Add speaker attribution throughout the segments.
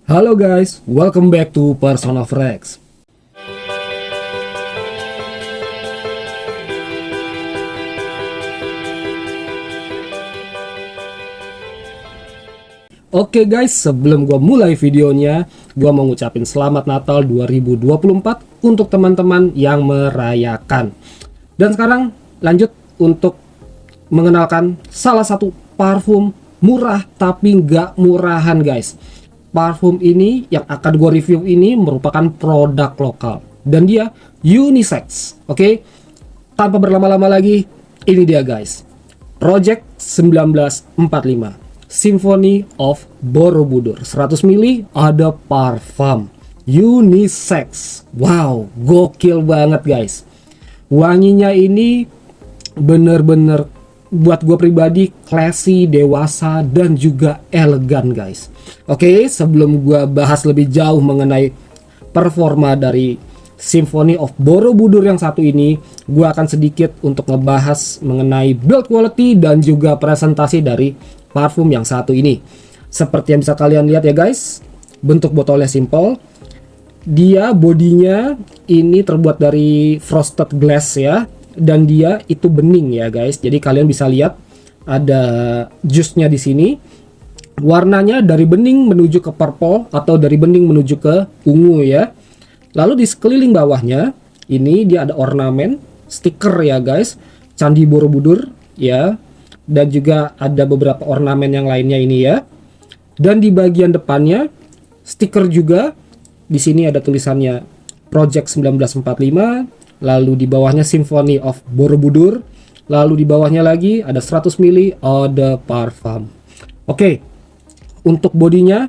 Speaker 1: Halo guys, welcome back to Person of Rex. Oke guys, sebelum gua mulai videonya, gua mau ngucapin selamat Natal 2024 untuk teman-teman yang merayakan. Dan sekarang lanjut untuk mengenalkan salah satu parfum murah tapi nggak murahan guys. Parfum ini yang akan gue review ini merupakan produk lokal dan dia unisex. Oke, tanpa berlama-lama lagi, ini dia guys, Project 1945 Symphony of Borobudur 100 ml ada parfum unisex. Wow, gokil banget guys. Wanginya ini bener-bener buat gue pribadi classy, dewasa, dan juga elegan guys. Oke, sebelum gue bahas lebih jauh mengenai performa dari Symphony of Borobudur yang satu ini, gue akan sedikit untuk ngebahas mengenai build quality dan juga presentasi dari parfum yang satu ini. Seperti yang bisa kalian lihat ya guys, bentuk botolnya simple. Dia bodinya ini terbuat dari frosted glass ya, dan dia itu bening ya guys. Jadi kalian bisa lihat ada jusnya di sini. Warnanya dari bening menuju ke purple atau dari bening menuju ke ungu ya. Lalu di sekeliling bawahnya ini dia ada ornamen stiker ya guys, Candi Borobudur ya. Dan juga ada beberapa ornamen yang lainnya ini ya. Dan di bagian depannya stiker juga. Di sini ada tulisannya Project 1945. Lalu di bawahnya Symphony of Borobudur. Lalu di bawahnya lagi ada 100 ml Eau de Parfum. Oke, untuk bodinya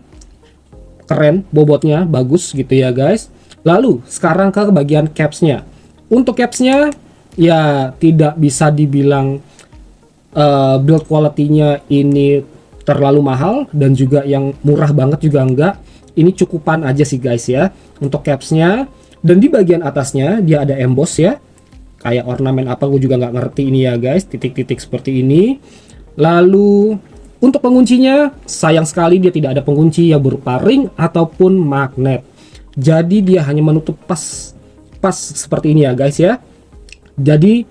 Speaker 1: keren, bobotnya bagus gitu ya guys. Lalu sekarang ke bagian capsnya. Untuk capsnya ya tidak bisa dibilang build quality-nya ini terlalu mahal dan juga yang murah banget juga enggak. Ini cukupan aja sih guys ya untuk capsnya. Dan di bagian atasnya dia ada emboss ya, kayak ornamen apa gue juga nggak ngerti ini ya guys, titik-titik seperti ini. Lalu untuk penguncinya sayang sekali dia tidak ada pengunci yang berupa ring ataupun magnet. Jadi dia hanya menutup pas seperti ini ya guys ya. Jadi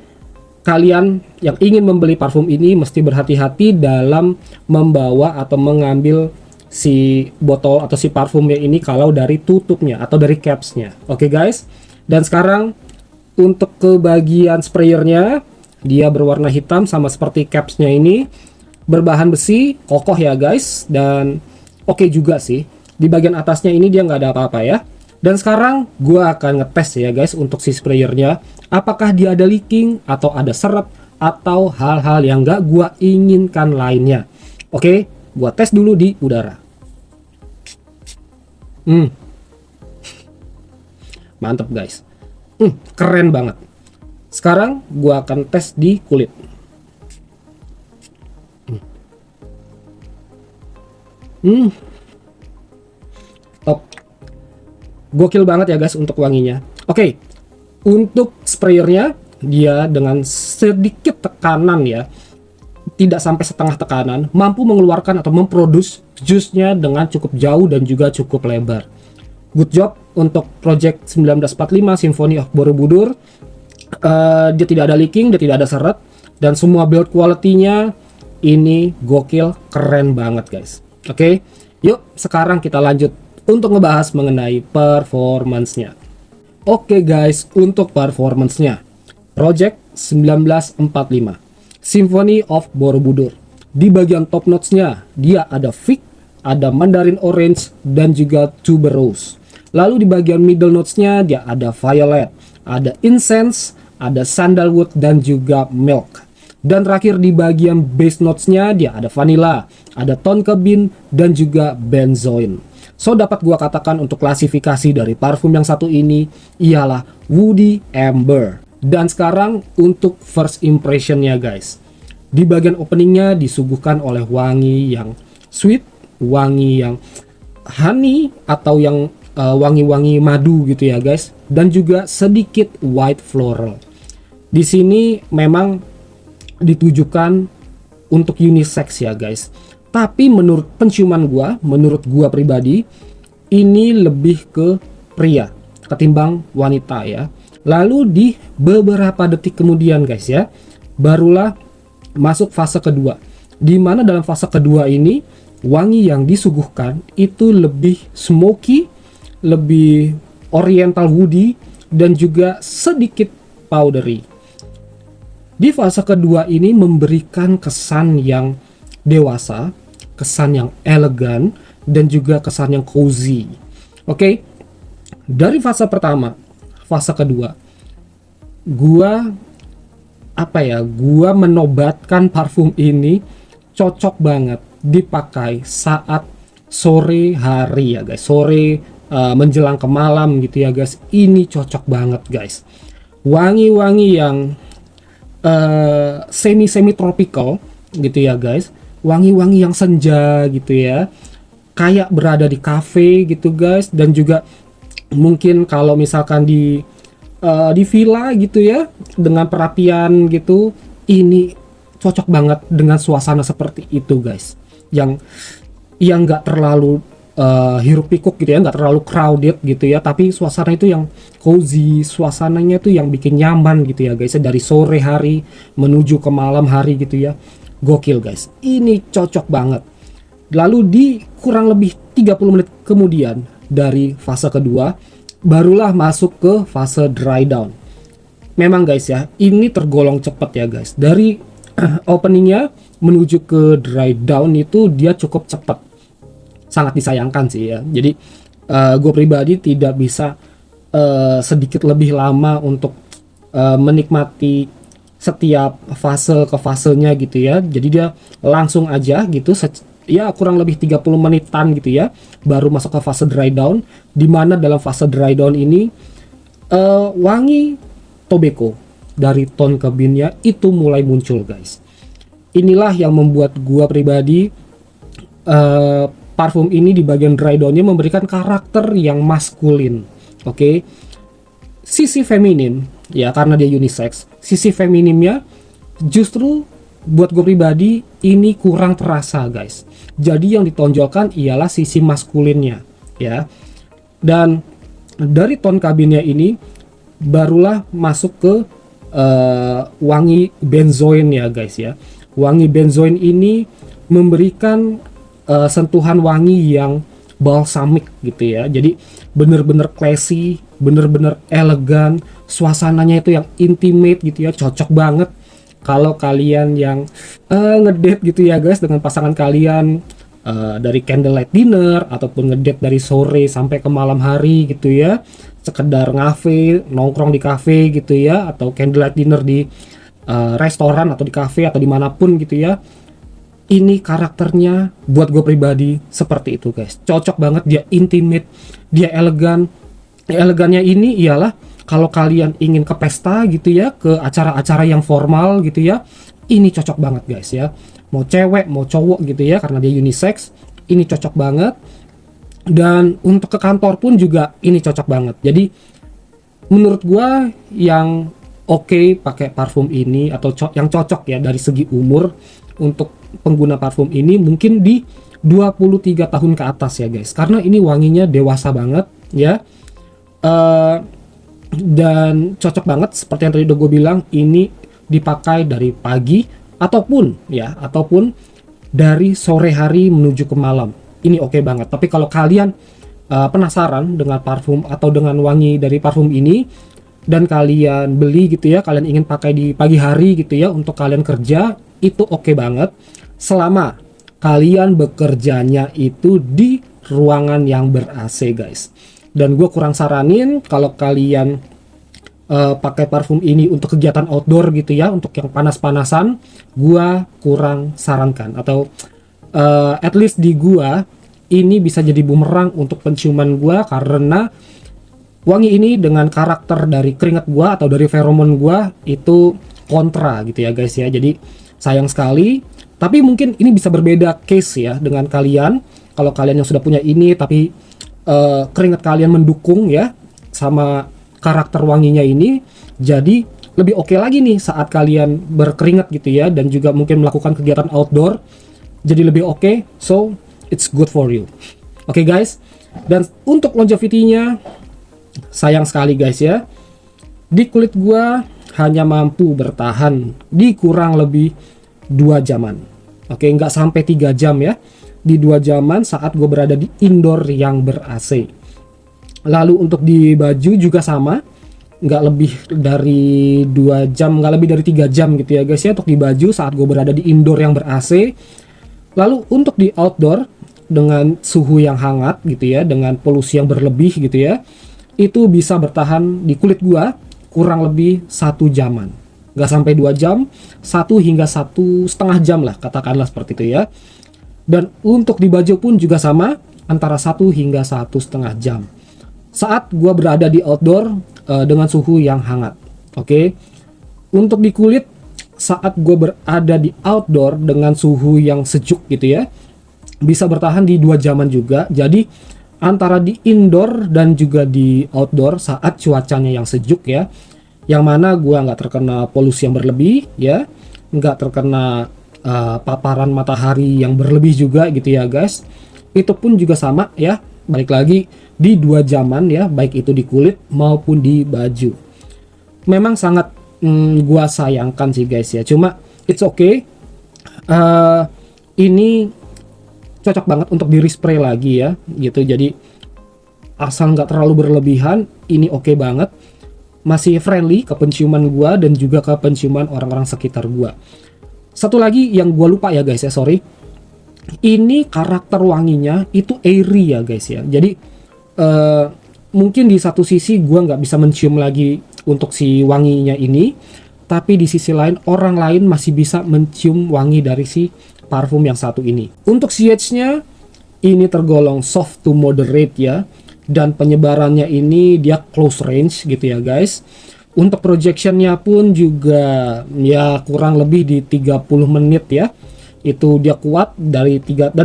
Speaker 1: kalian yang ingin membeli parfum ini mesti berhati-hati dalam membawa atau mengambil si botol atau si parfumnya ini kalau dari tutupnya atau dari capsnya. Oke guys, dan sekarang untuk ke bagian sprayernya, dia berwarna hitam sama seperti capsnya ini, berbahan besi, kokoh ya guys, dan oke juga sih. Di bagian atasnya ini dia nggak ada apa-apa ya. Dan sekarang gua akan ngetes ya guys untuk si sprayernya, apakah dia ada leaking atau ada seret atau hal-hal yang nggak gua inginkan lainnya. Oke, gua tes dulu di udara. Mantep guys. Keren banget. Sekarang gua akan tes di kulit. Top. Gokil banget ya guys untuk wanginya. Oke. Untuk sprayernya dia dengan sedikit tekanan ya, tidak sampai setengah tekanan, mampu mengeluarkan atau memproduksi jusnya dengan cukup jauh dan juga cukup lebar. Good job untuk Project 1945 Symphony of Borobudur. Dia tidak ada leaking, dia tidak ada seret, dan semua build quality-nya ini gokil, keren banget guys. Oke, yuk sekarang kita lanjut untuk ngebahas mengenai performance-nya. Oke guys, untuk performance-nya Project 1945 Symphony of Borobudur. Di bagian top notes-nya dia ada fig, ada mandarin orange, dan juga tuberose. Lalu di bagian middle notes-nya dia ada violet, ada incense, ada sandalwood, dan juga milk. Dan terakhir di bagian base notes-nya dia ada vanilla, ada tonka bean, dan juga benzoin. So dapat gua katakan untuk klasifikasi dari parfum yang satu ini ialah woody amber. Dan sekarang untuk first impressionnya guys. Di bagian openingnya disuguhkan oleh wangi yang sweet, wangi yang honey atau yang wangi-wangi madu gitu ya guys. Dan juga sedikit white floral. Di sini memang ditujukan untuk unisex ya guys. Tapi menurut penciuman gua, menurut gua pribadi, ini lebih ke pria ketimbang wanita ya. Lalu di beberapa detik kemudian guys ya, barulah masuk fase kedua, di mana dalam fase kedua ini wangi yang disuguhkan itu lebih smoky, lebih oriental woody, dan juga sedikit powdery. Di fase kedua ini memberikan kesan yang dewasa, kesan yang elegan, dan juga kesan yang cozy. Oke, dari fase pertama, fase kedua, gua menobatkan parfum ini cocok banget dipakai saat sore hari ya guys, sore menjelang ke malam gitu ya guys. Ini cocok banget guys, wangi-wangi yang semi tropical gitu ya guys, wangi-wangi yang senja gitu ya, kayak berada di cafe gitu guys. Dan juga mungkin kalau misalkan di villa gitu ya, dengan perapian gitu, ini cocok banget dengan suasana seperti itu guys, yang nggak terlalu hiruk pikuk gitu ya, nggak terlalu crowded gitu ya, tapi suasana itu yang cozy, suasananya itu yang bikin nyaman gitu ya guys, dari sore hari menuju ke malam hari gitu ya. Gokil guys, ini cocok banget. Lalu di kurang lebih 30 menit kemudian dari fase kedua, barulah masuk ke fase dry down. Memang guys ya, ini tergolong cepat ya guys, dari openingnya menuju ke dry down itu dia cukup cepat. Sangat disayangkan sih ya. Jadi gue pribadi tidak bisa sedikit lebih lama untuk menikmati setiap fase ke fasenya gitu ya. Jadi dia langsung aja gitu, ya kurang lebih 30 menitan gitu ya, baru masuk ke fase dry down. Dimana dalam fase dry down ini wangi tobacco dari tone cabinnya itu mulai muncul guys. Inilah yang membuat gua pribadi parfum ini di bagian dry downnya memberikan karakter yang maskulin. Oke, sisi feminim ya, karena dia unisex, sisi feminimnya justru buat gue pribadi ini kurang terasa guys. Jadi yang ditonjolkan ialah sisi maskulinnya ya. Dan dari tone kabinnya ini barulah masuk ke wangi benzoin ya guys ya. Wangi benzoin ini memberikan sentuhan wangi yang balsamic gitu ya. Jadi bener-bener classy, bener-bener elegan, suasananya itu yang intimate gitu ya. Cocok banget kalau kalian yang ngedate gitu ya guys dengan pasangan kalian, dari candlelight dinner ataupun ngedate dari sore sampai ke malam hari gitu ya, sekedar ngafe, nongkrong di cafe gitu ya, atau candlelight dinner di restoran atau di cafe atau dimanapun gitu ya. Ini karakternya buat gue pribadi seperti itu guys, cocok banget. Dia intimate, dia elegan. Elegannya ini ialah kalau kalian ingin ke pesta gitu ya, ke acara-acara yang formal gitu ya, ini cocok banget guys ya. Mau cewek mau cowok gitu ya, karena dia unisex, ini cocok banget. Dan untuk ke kantor pun juga ini cocok banget. Jadi menurut gua yang oke pakai parfum ini, atau yang cocok ya dari segi umur untuk pengguna parfum ini, mungkin di 23 tahun ke atas ya guys, karena ini wanginya dewasa banget ya. Dan cocok banget seperti yang tadi udah gue bilang, ini dipakai dari pagi ataupun dari sore hari menuju ke malam. Ini oke banget. Tapi kalau kalian penasaran dengan parfum atau dengan wangi dari parfum ini dan kalian beli gitu ya, kalian ingin pakai di pagi hari gitu ya untuk kalian kerja, itu oke banget selama kalian bekerjanya itu di ruangan yang ber-AC guys. Dan gue kurang saranin kalau kalian pakai parfum ini untuk kegiatan outdoor gitu ya, untuk yang panas-panasan, gue kurang sarankan. Atau at least di gue ini bisa jadi bumerang untuk penciuman gue, karena wangi ini dengan karakter dari keringat gue atau dari feromon gue itu kontra gitu ya guys ya. Jadi sayang sekali. Tapi mungkin ini bisa berbeda case ya dengan kalian. Kalau kalian yang sudah punya ini tapi keringat kalian mendukung ya sama karakter wanginya ini, jadi lebih oke lagi nih saat kalian berkeringat gitu ya, dan juga mungkin melakukan kegiatan outdoor, jadi lebih oke. So it's good for you. Oke guys, Dan untuk longevity-nya sayang sekali guys ya, di kulit gua hanya mampu bertahan di kurang lebih 2 jaman. Oke, nggak sampai 3 jam ya, di 2 jaman saat gue berada di indoor yang ber AC. Lalu untuk di baju juga sama, nggak lebih dari 2 jam, nggak lebih dari 3 jam gitu ya guys ya, untuk di baju saat gue berada di indoor yang ber AC. Lalu untuk di outdoor dengan suhu yang hangat gitu ya, dengan polusi yang berlebih gitu ya, itu bisa bertahan di kulit gua kurang lebih 1 jaman, nggak sampai 2 jam, 1 hingga 1,5 jam lah katakanlah seperti itu ya. Dan untuk di baju pun juga sama, antara 1 hingga 1,5 jam saat gua berada di outdoor dengan suhu yang hangat. Oke. Untuk di kulit saat gue berada di outdoor dengan suhu yang sejuk gitu ya, bisa bertahan di 2 jaman juga. Jadi antara di indoor dan juga di outdoor saat cuacanya yang sejuk ya, yang mana gue nggak terkena polusi yang berlebih ya, nggak terkena paparan matahari yang berlebih juga gitu ya guys. Itu pun juga sama ya, balik lagi di 2 jaman ya, baik itu di kulit maupun di baju. Memang sangat gua sayangkan sih guys ya, cuma it's okay. Ini cocok banget untuk di respray lagi ya gitu, jadi asal nggak terlalu berlebihan, ini oke banget, masih friendly ke penciuman gua dan juga ke penciuman orang-orang sekitar gua. Satu lagi yang gua lupa ya guys ya, sorry, ini karakter wanginya itu airy ya guys ya, jadi mungkin di satu sisi gua nggak bisa mencium lagi untuk si wanginya ini, tapi di sisi lain orang lain masih bisa mencium wangi dari si parfum yang satu ini. Untuk CH-nya ini tergolong soft to moderate ya, dan penyebarannya ini dia close range gitu ya guys. Untuk projectionnya pun juga ya kurang lebih di 30 menit ya, itu dia kuat dari 30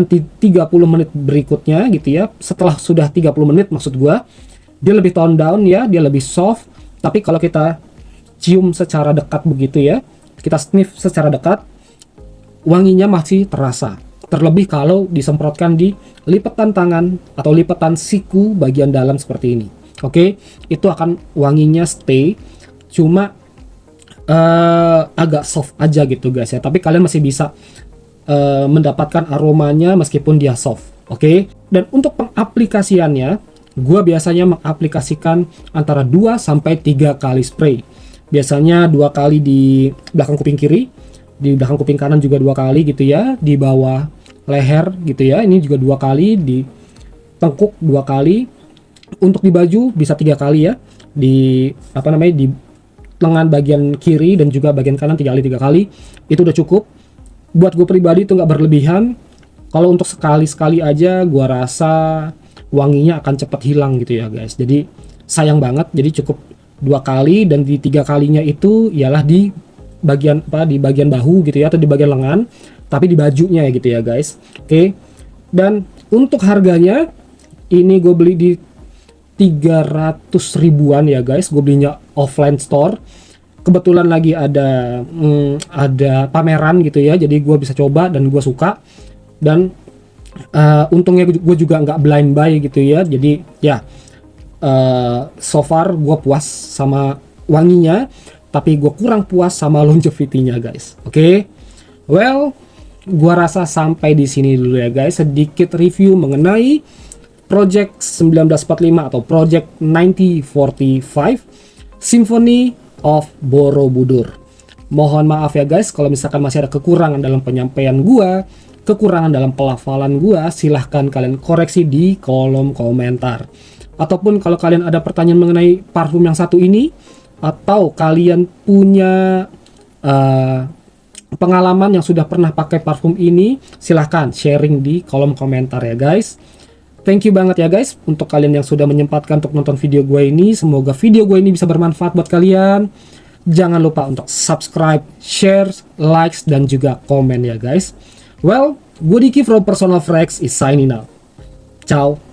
Speaker 1: menit berikutnya gitu ya. Setelah sudah 30 menit maksud gua, dia lebih tone down ya, dia lebih soft. Tapi kalau kita cium secara dekat begitu ya, kita sniff secara dekat, wanginya masih terasa. Terlebih kalau disemprotkan di lipatan tangan atau lipatan siku bagian dalam seperti ini. Oke, itu akan wanginya stay, cuma agak soft aja gitu guys ya. Tapi kalian masih bisa mendapatkan aromanya meskipun dia soft. Oke, dan untuk pengaplikasiannya, gua biasanya mengaplikasikan antara 2 sampai 3 kali spray. Biasanya 2 kali di belakang kuping kiri, di belakang kuping kanan juga 2 kali gitu ya, di bawah leher gitu ya, ini juga 2 kali, di tengkuk 2 kali. Untuk di baju bisa 3 kali ya, di di lengan bagian kiri dan juga bagian kanan 3 kali, itu udah cukup. Buat gue pribadi itu nggak berlebihan. Kalau untuk sekali-sekali aja gua rasa wanginya akan cepat hilang gitu ya guys, jadi sayang banget. Jadi cukup 2 kali, dan di 3 kalinya itu ialah di bagian di bagian bahu gitu ya, atau di bagian lengan, tapi di bajunya ya gitu ya guys. Oke. Dan untuk harganya ini gue beli di 300 ribuan ya guys, gue belinya offline store. Kebetulan lagi ada pameran gitu ya, jadi gue bisa coba dan gue suka. Dan untungnya gue juga nggak blind buy gitu ya, jadi ya so far gue puas sama wanginya, tapi gue kurang puas sama longevity-nya guys. Oke. Well, gue rasa sampai di sini dulu ya guys, sedikit review mengenai Project 1945 atau Project 9045 Symphony of Borobudur. Mohon maaf ya guys kalau misalkan masih ada kekurangan dalam penyampaian gua, kekurangan dalam pelafalan gua, silahkan kalian koreksi di kolom komentar. Ataupun kalau kalian ada pertanyaan mengenai parfum yang satu ini, atau kalian punya pengalaman yang sudah pernah pakai parfum ini, silahkan sharing di kolom komentar ya guys. Thank you banget ya guys untuk kalian yang sudah menyempatkan untuk nonton video gue ini. Semoga video gue ini bisa bermanfaat buat kalian. Jangan lupa untuk subscribe, share, likes, dan juga komen ya guys. Well, gue Diki from Personal Fragrance is signing out. Ciao.